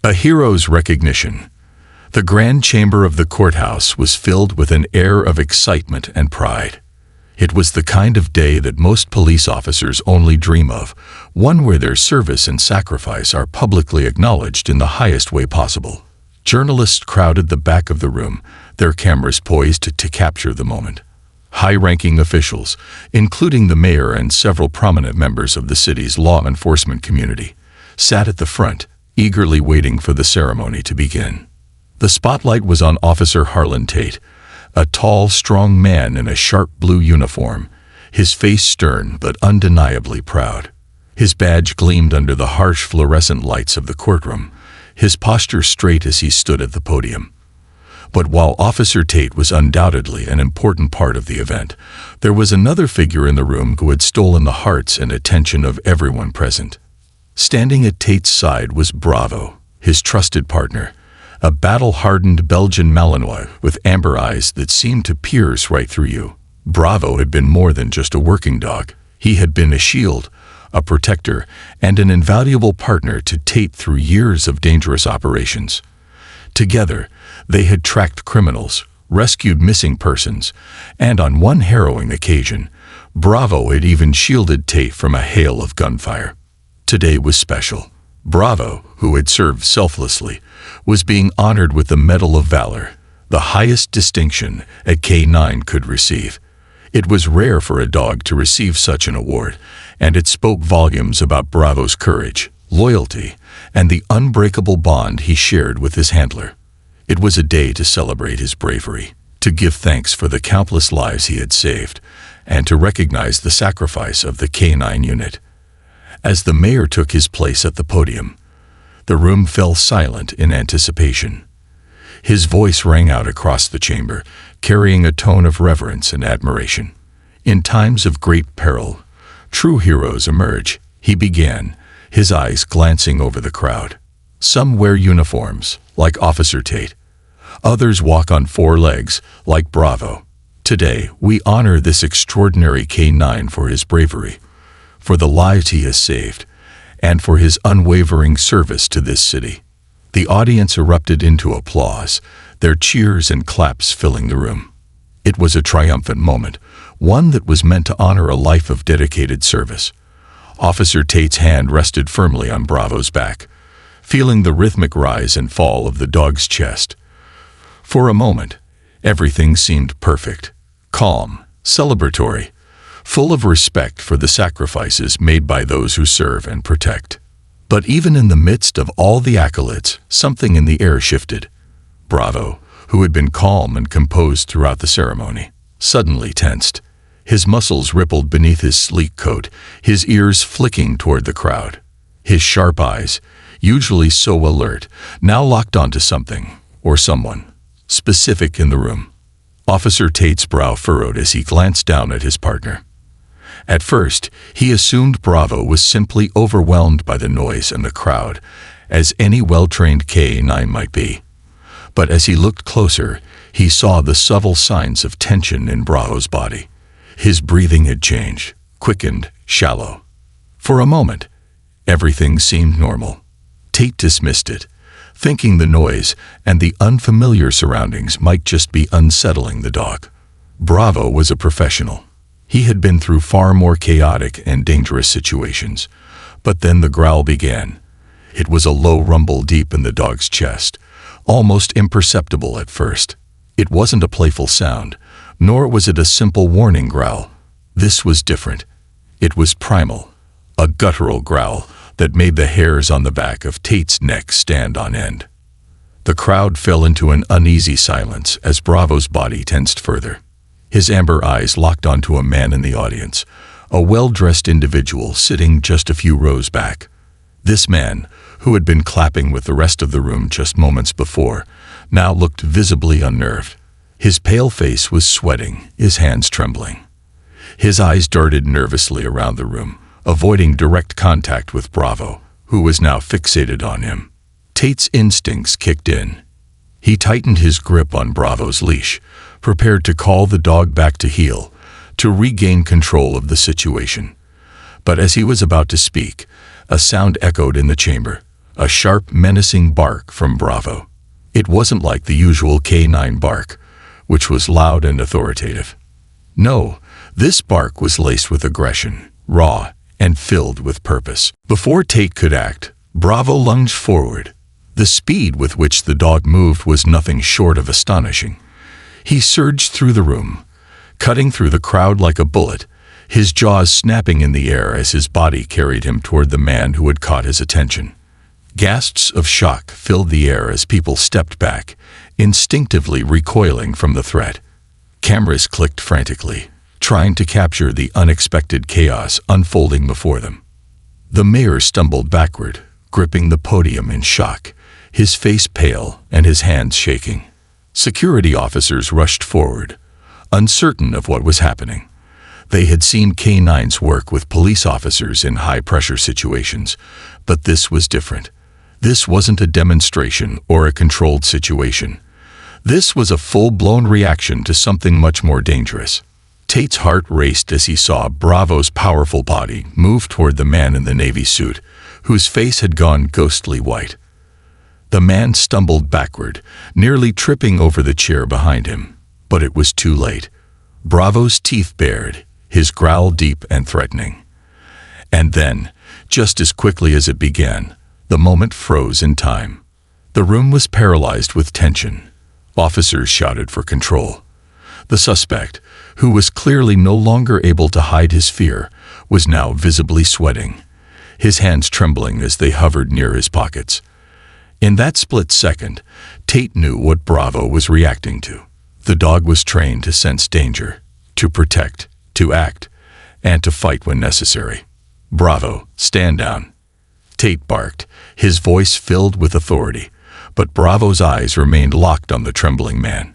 A hero's recognition. The grand chamber of the courthouse was filled with an air of excitement and pride. It was the kind of day that most police officers only dream of, one where their service and sacrifice are publicly acknowledged in the highest way possible. Journalists crowded the back of the room, their cameras poised to capture the moment. High-ranking officials, including the mayor and several prominent members of the city's law enforcement community, sat at the front, eagerly waiting for the ceremony to begin. The spotlight was on Officer Harland Tate, a tall, strong man in a sharp blue uniform, his face stern but undeniably proud. His badge gleamed under the harsh fluorescent lights of the courtroom, his posture straight as he stood at the podium. But while Officer Tate was undoubtedly an important part of the event, there was another figure in the room who had stolen the hearts and attention of everyone present. Standing at Tate's side was Bravo, his trusted partner, a battle-hardened Belgian Malinois with amber eyes that seemed to pierce right through you. Bravo had been more than just a working dog. He had been a shield, a protector, and an invaluable partner to Tate through years of dangerous operations. Together, they had tracked criminals, rescued missing persons, and on one harrowing occasion, Bravo had even shielded Tate from a hail of gunfire. Today was special. Bravo, who had served selflessly, was being honored with the Medal of Valor, the highest distinction a K9 could receive. It was rare for a dog to receive such an award, and it spoke volumes about Bravo's courage, loyalty, and the unbreakable bond he shared with his handler. It was a day to celebrate his bravery, to give thanks for the countless lives he had saved, and to recognize the sacrifice of the K9 unit. As the mayor took his place at the podium, the room fell silent in anticipation. His voice rang out across the chamber, carrying a tone of reverence and admiration. In times of great peril, true heroes emerge, he began, his eyes glancing over the crowd. Some wear uniforms, like Officer Tate. Others walk on four legs, like Bravo. Today, we honor this extraordinary K9 for his bravery, for the lives he has saved, and for his unwavering service to this city. The audience erupted into applause, their cheers and claps filling the room. It was a triumphant moment, one that was meant to honor a life of dedicated service. Officer Tate's hand rested firmly on Bravo's back, feeling the rhythmic rise and fall of the dog's chest. For a moment, everything seemed perfect, calm, celebratory, full of respect for the sacrifices made by those who serve and protect. But even in the midst of all the accolades, something in the air shifted. Bravo, who had been calm and composed throughout the ceremony, suddenly tensed. His muscles rippled beneath his sleek coat, his ears flicking toward the crowd. His sharp eyes, usually so alert, now locked onto something, or someone, specific in the room. Officer Tate's brow furrowed as he glanced down at his partner. At first, he assumed Bravo was simply overwhelmed by the noise and the crowd, as any well-trained K9 might be. But as he looked closer, he saw the subtle signs of tension in Bravo's body. His breathing had changed, quickened, shallow. For a moment, everything seemed normal. Tate dismissed it, thinking the noise and the unfamiliar surroundings might just be unsettling the dog. Bravo was a professional. He had been through far more chaotic and dangerous situations. But then the growl began. It was a low rumble deep in the dog's chest, almost imperceptible at first. It wasn't a playful sound, nor was it a simple warning growl. This was different. It was primal, a guttural growl that made the hairs on the back of Tate's neck stand on end. The crowd fell into an uneasy silence as Bravo's body tensed further. His amber eyes locked onto a man in the audience, a well-dressed individual sitting just a few rows back. This man, who had been clapping with the rest of the room just moments before, now looked visibly unnerved. His pale face was sweating, his hands trembling. His eyes darted nervously around the room, avoiding direct contact with Bravo, who was now fixated on him. Tate's instincts kicked in. He tightened his grip on Bravo's leash, prepared to call the dog back to heel, to regain control of the situation. But as he was about to speak, a sound echoed in the chamber, a sharp, menacing bark from Bravo. It wasn't like the usual K9 bark, which was loud and authoritative. No, this bark was laced with aggression, raw, and filled with purpose. Before Tate could act, Bravo lunged forward. The speed with which the dog moved was nothing short of astonishing. He surged through the room, cutting through the crowd like a bullet, his jaws snapping in the air as his body carried him toward the man who had caught his attention. Gasps of shock filled the air as people stepped back, instinctively recoiling from the threat. Cameras clicked frantically, trying to capture the unexpected chaos unfolding before them. The mayor stumbled backward, gripping the podium in shock, his face pale and his hands shaking. Security officers rushed forward, uncertain of what was happening. They had seen K9s work with police officers in high-pressure situations, but this was different. This wasn't a demonstration or a controlled situation. This was a full-blown reaction to something much more dangerous. Tate's heart raced as he saw Bravo's powerful body move toward the man in the navy suit, whose face had gone ghostly white. The man stumbled backward, nearly tripping over the chair behind him, but it was too late. Bravo's teeth bared, his growl deep and threatening. And then, just as quickly as it began, the moment froze in time. The room was paralyzed with tension. Officers shouted for control. The suspect, who was clearly no longer able to hide his fear, was now visibly sweating, his hands trembling as they hovered near his pockets. In that split second, Tate knew what Bravo was reacting to. The dog was trained to sense danger, to protect, to act, and to fight when necessary. "Bravo, stand down," Tate barked, his voice filled with authority, but Bravo's eyes remained locked on the trembling man.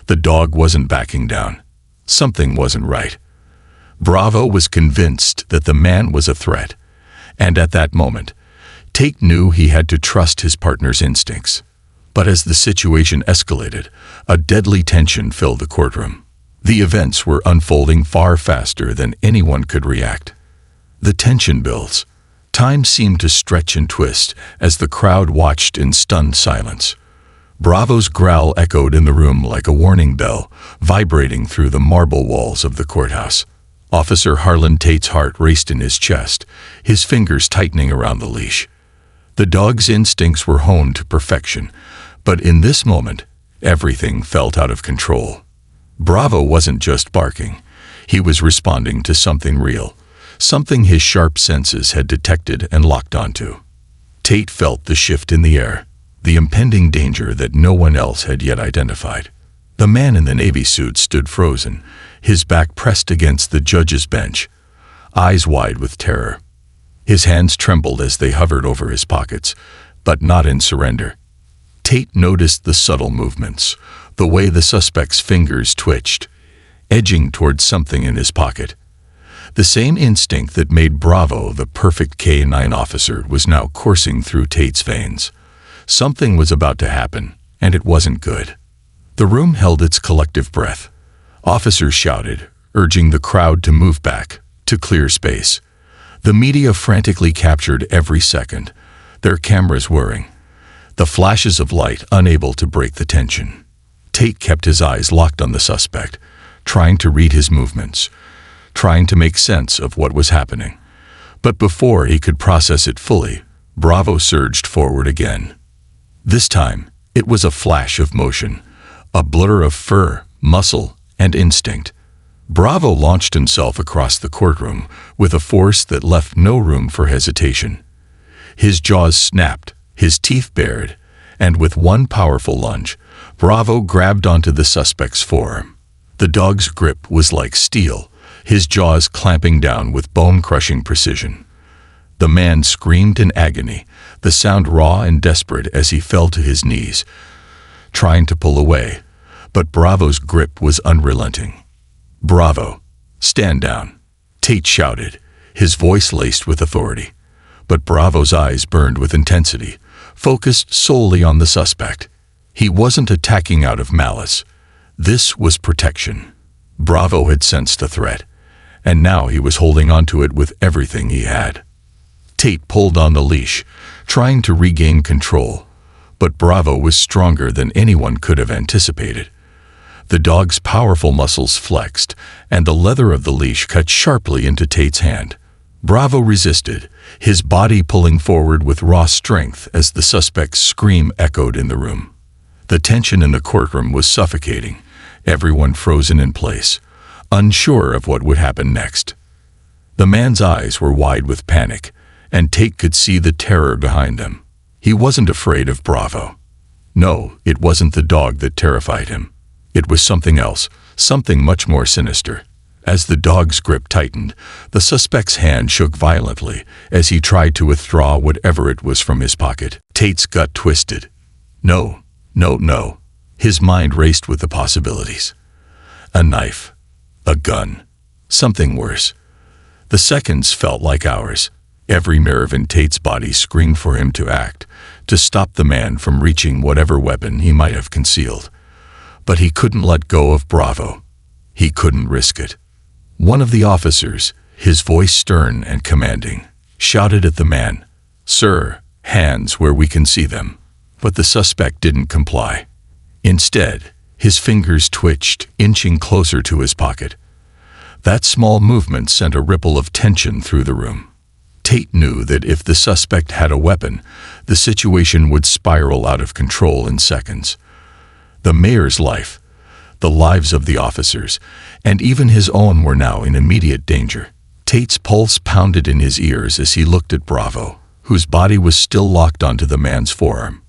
The dog wasn't backing down. Something wasn't right. Bravo was convinced that the man was a threat, and at that moment, Tate knew he had to trust his partner's instincts. But as the situation escalated, a deadly tension filled the courtroom. The events were unfolding far faster than anyone could react. The tension builds. Time seemed to stretch and twist as the crowd watched in stunned silence. Bravo's growl echoed in the room like a warning bell, vibrating through the marble walls of the courthouse. Officer Harland Tate's heart raced in his chest, his fingers tightening around the leash. The dog's instincts were honed to perfection, but in this moment, everything felt out of control. Bravo wasn't just barking. He was responding to something real, something his sharp senses had detected and locked onto. Tate felt the shift in the air, the impending danger that no one else had yet identified. The man in the navy suit stood frozen, his back pressed against the judge's bench, eyes wide with terror. His hands trembled as they hovered over his pockets, but not in surrender. Tate noticed the subtle movements, the way the suspect's fingers twitched, edging toward something in his pocket. The same instinct that made Bravo the perfect K9 officer was now coursing through Tate's veins. Something was about to happen, and it wasn't good. The room held its collective breath. Officers shouted, urging the crowd to move back, to clear space. The media frantically captured every second, their cameras whirring, the flashes of light unable to break the tension. Tate kept his eyes locked on the suspect, trying to read his movements, trying to make sense of what was happening. But before he could process it fully, Bravo surged forward again. This time, it was a flash of motion, a blur of fur, muscle, and instinct. Bravo launched himself across the courtroom with a force that left no room for hesitation. His jaws snapped, his teeth bared, and with one powerful lunge, Bravo grabbed onto the suspect's forearm. The dog's grip was like steel, his jaws clamping down with bone-crushing precision. The man screamed in agony, the sound raw and desperate as he fell to his knees, trying to pull away, but Bravo's grip was unrelenting. "Bravo, stand down," Tate shouted, his voice laced with authority. But Bravo's eyes burned with intensity, focused solely on the suspect. He wasn't attacking out of malice. This was protection. Bravo had sensed the threat, and now he was holding onto it with everything he had. Tate pulled on the leash, trying to regain control, but Bravo was stronger than anyone could have anticipated. The dog's powerful muscles flexed, and the leather of the leash cut sharply into Tate's hand. Bravo resisted, his body pulling forward with raw strength as the suspect's scream echoed in the room. The tension in the courtroom was suffocating, everyone frozen in place, unsure of what would happen next. The man's eyes were wide with panic, and Tate could see the terror behind them. He wasn't afraid of Bravo. No, it wasn't the dog that terrified him. It was something else, something much more sinister. As the dog's grip tightened, the suspect's hand shook violently as he tried to withdraw whatever it was from his pocket. Tate's gut twisted. No. His mind raced with the possibilities. A knife. A gun. Something worse. The seconds felt like hours. Every nerve in Tate's body screamed for him to act, to stop the man from reaching whatever weapon he might have concealed. But he couldn't let go of Bravo. He couldn't risk it. One of the officers, his voice stern and commanding, shouted at the man, "Sir, hands where we can see them." But the suspect didn't comply. Instead, his fingers twitched, inching closer to his pocket. That small movement sent a ripple of tension through the room. Tate knew that if the suspect had a weapon, the situation would spiral out of control in seconds. The mayor's life, the lives of the officers, and even his own were now in immediate danger. Tate's pulse pounded in his ears as he looked at Bravo, whose body was still locked onto the man's forearm.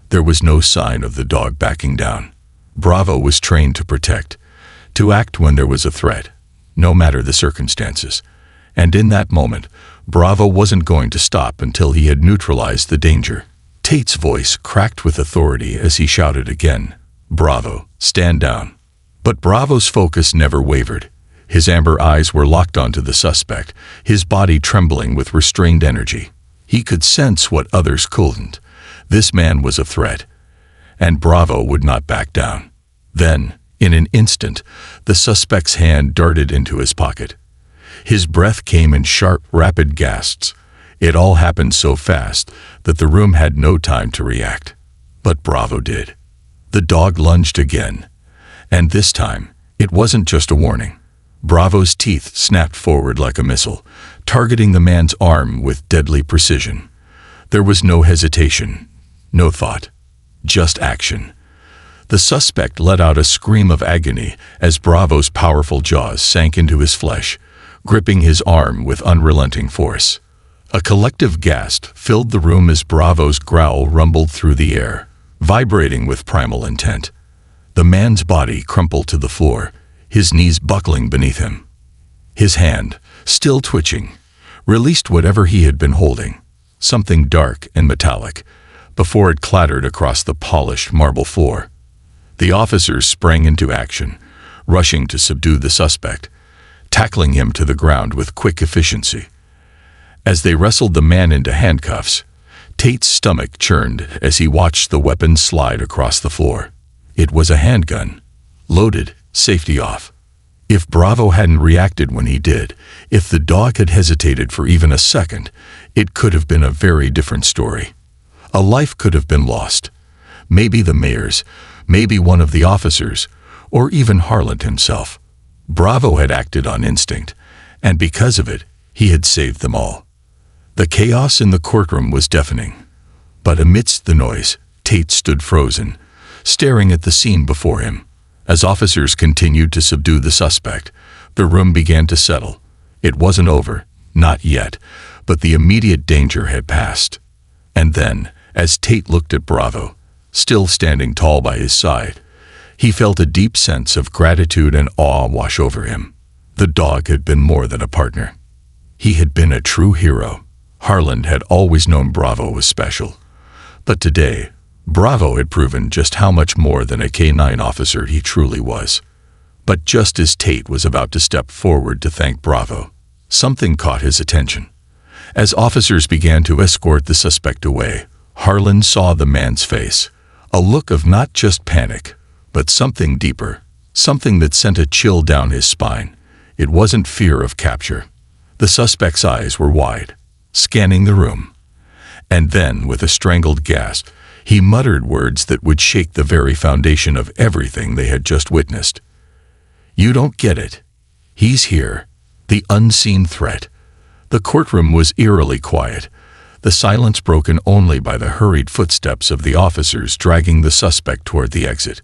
There was no sign of the dog backing down. Bravo was trained to protect, to act when there was a threat, no matter the circumstances. And in that moment, Bravo wasn't going to stop until he had neutralized the danger. Tate's voice cracked with authority as he shouted again, "Bravo, stand down." But Bravo's focus never wavered. His amber eyes were locked onto the suspect, his body trembling with restrained energy. He could sense what others couldn't. This man was a threat, and Bravo would not back down. Then, in an instant, the suspect's hand darted into his pocket. His breath came in sharp, rapid gasps. It all happened so fast that the room had no time to react. But Bravo did. The dog lunged again, and this time, it wasn't just a warning. Bravo's teeth snapped forward like a missile, targeting the man's arm with deadly precision. There was no hesitation, no thought, just action. The suspect let out a scream of agony as Bravo's powerful jaws sank into his flesh, gripping his arm with unrelenting force. A collective gasp filled the room as Bravo's growl rumbled through the air, vibrating with primal intent. The man's body crumpled to the floor, his knees buckling beneath him. His hand, still twitching, released whatever he had been holding, something dark and metallic, before it clattered across the polished marble floor. The officers sprang into action, rushing to subdue the suspect, tackling him to the ground with quick efficiency. As they wrestled the man into handcuffs, Tate's stomach churned as he watched the weapon slide across the floor. It was a handgun, loaded, safety off. If Bravo hadn't reacted when he did, if the dog had hesitated for even a second, it could have been a very different story. A life could have been lost. Maybe the mayor's, maybe one of the officers, or even Harland himself. Bravo had acted on instinct, and because of it, he had saved them all. The chaos in the courtroom was deafening. But amidst the noise, Tate stood frozen, staring at the scene before him. As officers continued to subdue the suspect, the room began to settle. It wasn't over, not yet, but the immediate danger had passed. And then, as Tate looked at Bravo, still standing tall by his side, he felt a deep sense of gratitude and awe wash over him. The dog had been more than a partner. He had been a true hero. Harland had always known Bravo was special. But today, Bravo had proven just how much more than a K-9 officer he truly was. But just as Tate was about to step forward to thank Bravo, something caught his attention. As officers began to escort the suspect away, Harland saw the man's face, a look of not just panic, but something deeper, something that sent a chill down his spine. It wasn't fear of capture. The suspect's eyes were wide, scanning the room. And then, with a strangled gasp, he muttered words that would shake the very foundation of everything they had just witnessed. "You don't get it. He's here. The unseen threat." The courtroom was eerily quiet, the silence broken only by the hurried footsteps of the officers dragging the suspect toward the exit.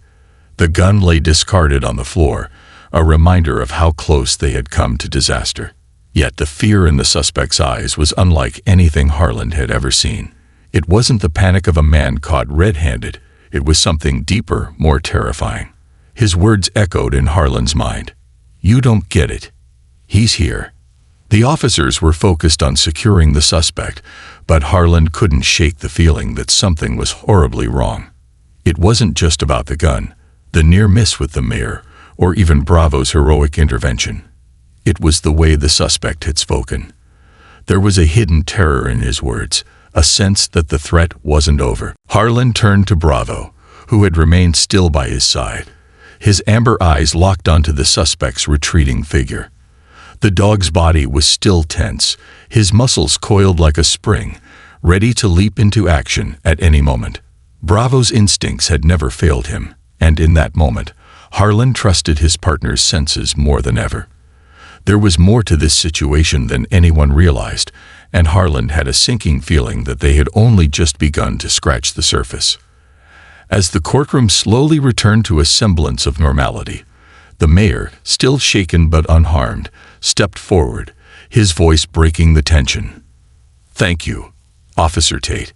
The gun lay discarded on the floor, a reminder of how close they had come to disaster. Yet the fear in the suspect's eyes was unlike anything Harland had ever seen. It wasn't the panic of a man caught red-handed. It was something deeper, more terrifying. His words echoed in Harland's mind. "You don't get it. He's here." The officers were focused on securing the suspect, but Harland couldn't shake the feeling that something was horribly wrong. It wasn't just about the gun, the near miss with the mayor, or even Bravo's heroic intervention. It was the way the suspect had spoken. There was a hidden terror in his words, a sense that the threat wasn't over. Harland turned to Bravo, who had remained still by his side, his amber eyes locked onto the suspect's retreating figure. The dog's body was still tense, his muscles coiled like a spring, ready to leap into action at any moment. Bravo's instincts had never failed him, and in that moment, Harland trusted his partner's senses more than ever. There was more to this situation than anyone realized, and Harland had a sinking feeling that they had only just begun to scratch the surface. As the courtroom slowly returned to a semblance of normality, the mayor, still shaken but unharmed, stepped forward, his voice breaking the tension. "Thank you, Officer Tate,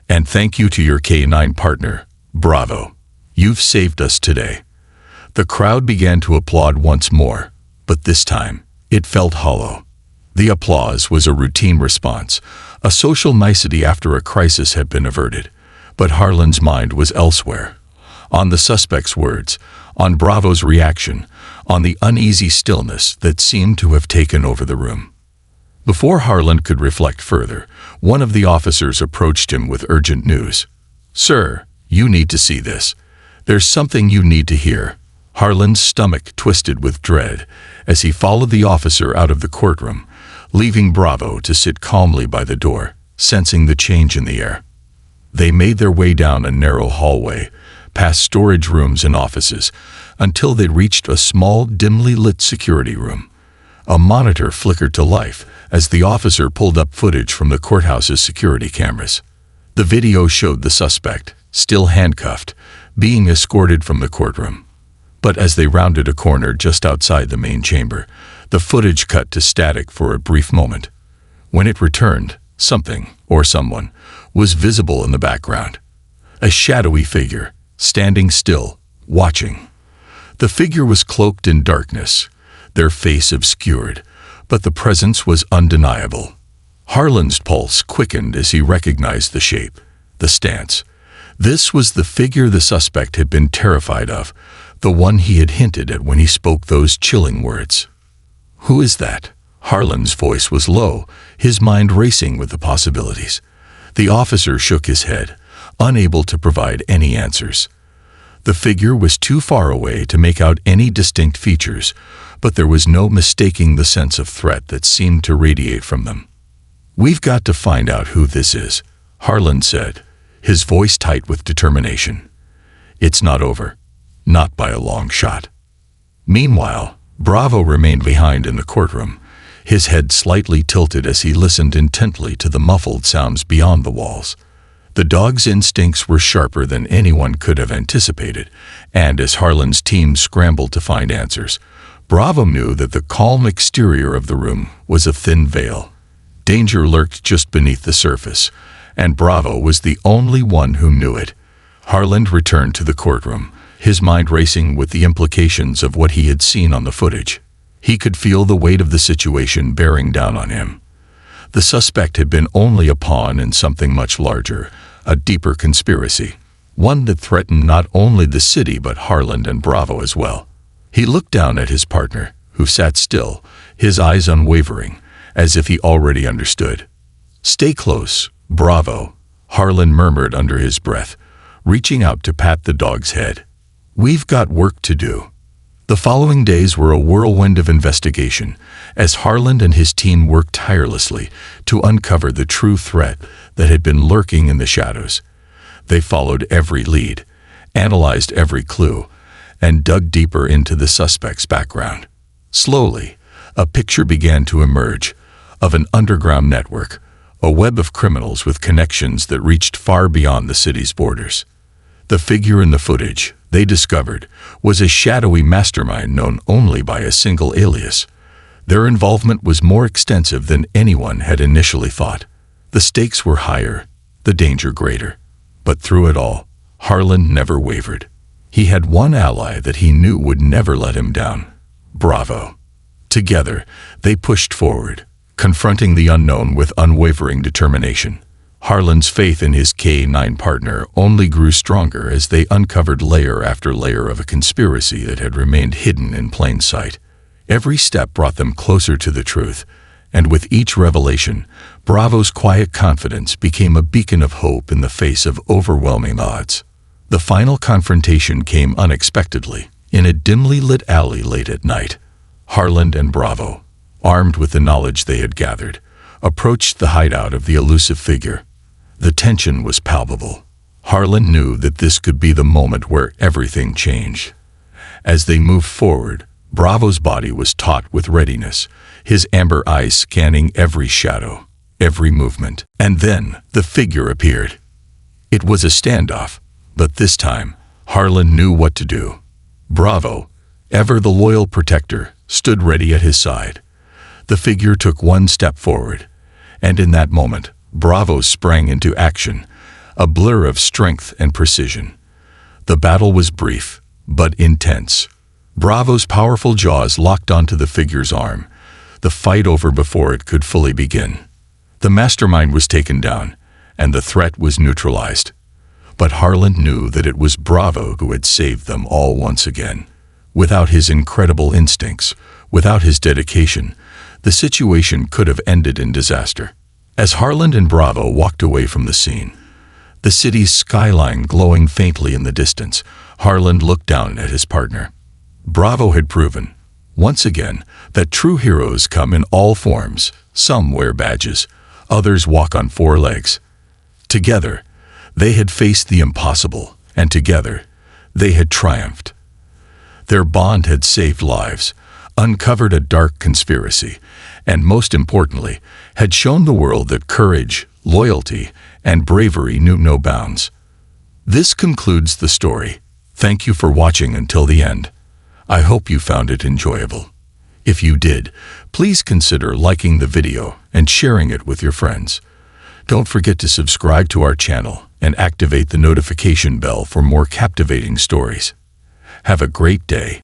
and thank you to your K-9 partner, Bravo. You've saved us today." The crowd began to applaud once more, but this time, it felt hollow. The applause was a routine response, a social nicety after a crisis had been averted, but Harland's mind was elsewhere. On the suspect's words, on Bravo's reaction, on the uneasy stillness that seemed to have taken over the room. Before Harland could reflect further, one of the officers approached him with urgent news. "Sir, you need to see this. There's something you need to hear." Harland's stomach twisted with dread as he followed the officer out of the courtroom, leaving Bravo to sit calmly by the door, sensing the change in the air. They made their way down a narrow hallway, past storage rooms and offices, until they reached a small, dimly lit security room. A monitor flickered to life as the officer pulled up footage from the courthouse's security cameras. The video showed the suspect, still handcuffed, being escorted from the courtroom. But as they rounded a corner just outside the main chamber, the footage cut to static for a brief moment. When it returned, something, or someone, was visible in the background. A shadowy figure, standing still, watching. The figure was cloaked in darkness, their face obscured, but the presence was undeniable. Harland's pulse quickened as he recognized the shape, the stance. This was the figure the suspect had been terrified of, the one he had hinted at when he spoke those chilling words. "Who is that?" Harland's voice was low, his mind racing with the possibilities. The officer shook his head, unable to provide any answers. The figure was too far away to make out any distinct features, but there was no mistaking the sense of threat that seemed to radiate from them. "We've got to find out who this is," Harland said, his voice tight with determination. "It's not over. Not by a long shot." Meanwhile, Bravo remained behind in the courtroom, his head slightly tilted as he listened intently to the muffled sounds beyond the walls. The dog's instincts were sharper than anyone could have anticipated, and as Harland's team scrambled to find answers, Bravo knew that the calm exterior of the room was a thin veil. Danger lurked just beneath the surface, and Bravo was the only one who knew it. Harland returned to the courtroom, his mind racing with the implications of what he had seen on the footage. He could feel the weight of the situation bearing down on him. The suspect had been only a pawn in something much larger, a deeper conspiracy, one that threatened not only the city but Harland and Bravo as well. He looked down at his partner, who sat still, his eyes unwavering, as if he already understood. "Stay close, Bravo," Harland murmured under his breath, reaching out to pat the dog's head. "We've got work to do." The following days were a whirlwind of investigation, as Harland and his team worked tirelessly to uncover the true threat that had been lurking in the shadows. They followed every lead, analyzed every clue, and dug deeper into the suspect's background. Slowly, a picture began to emerge of an underground network, a web of criminals with connections that reached far beyond the city's borders. The figure in the footage, they discovered, was a shadowy mastermind known only by a single alias. Their involvement was more extensive than anyone had initially thought. The stakes were higher, the danger greater. But through it all, Harland never wavered. He had one ally that he knew would never let him down: Bravo. Together, they pushed forward, confronting the unknown with unwavering determination. Harland's faith in his K-9 partner only grew stronger as they uncovered layer after layer of a conspiracy that had remained hidden in plain sight. Every step brought them closer to the truth, and with each revelation, Bravo's quiet confidence became a beacon of hope in the face of overwhelming odds. The final confrontation came unexpectedly, in a dimly lit alley late at night. Harland and Bravo, armed with the knowledge they had gathered, approached the hideout of the elusive figure. The tension was palpable. Harland knew that this could be the moment where everything changed. As they moved forward, Bravo's body was taut with readiness, his amber eyes scanning every shadow, every movement. And then the figure appeared. It was a standoff, but this time, Harland knew what to do. Bravo, ever the loyal protector, stood ready at his side. The figure took one step forward, and in that moment, Bravo sprang into action, a blur of strength and precision. The battle was brief, but intense. Bravo's powerful jaws locked onto the figure's arm, the fight over before it could fully begin. The mastermind was taken down, and the threat was neutralized. But Harland knew that it was Bravo who had saved them all once again. Without his incredible instincts, without his dedication, the situation could have ended in disaster. As Harland and Bravo walked away from the scene, the city's skyline glowing faintly in the distance, Harland looked down at his partner. Bravo had proven, once again, that true heroes come in all forms. Some wear badges, others walk on four legs. Together, they had faced the impossible, and together, they had triumphed. Their bond had saved lives, uncovered a dark conspiracy, and most importantly, had shown the world that courage, loyalty, and bravery knew no bounds. This concludes the story. Thank you for watching until the end. I hope you found it enjoyable. If you did, please consider liking the video and sharing it with your friends. Don't forget to subscribe to our channel and activate the notification bell for more captivating stories. Have a great day.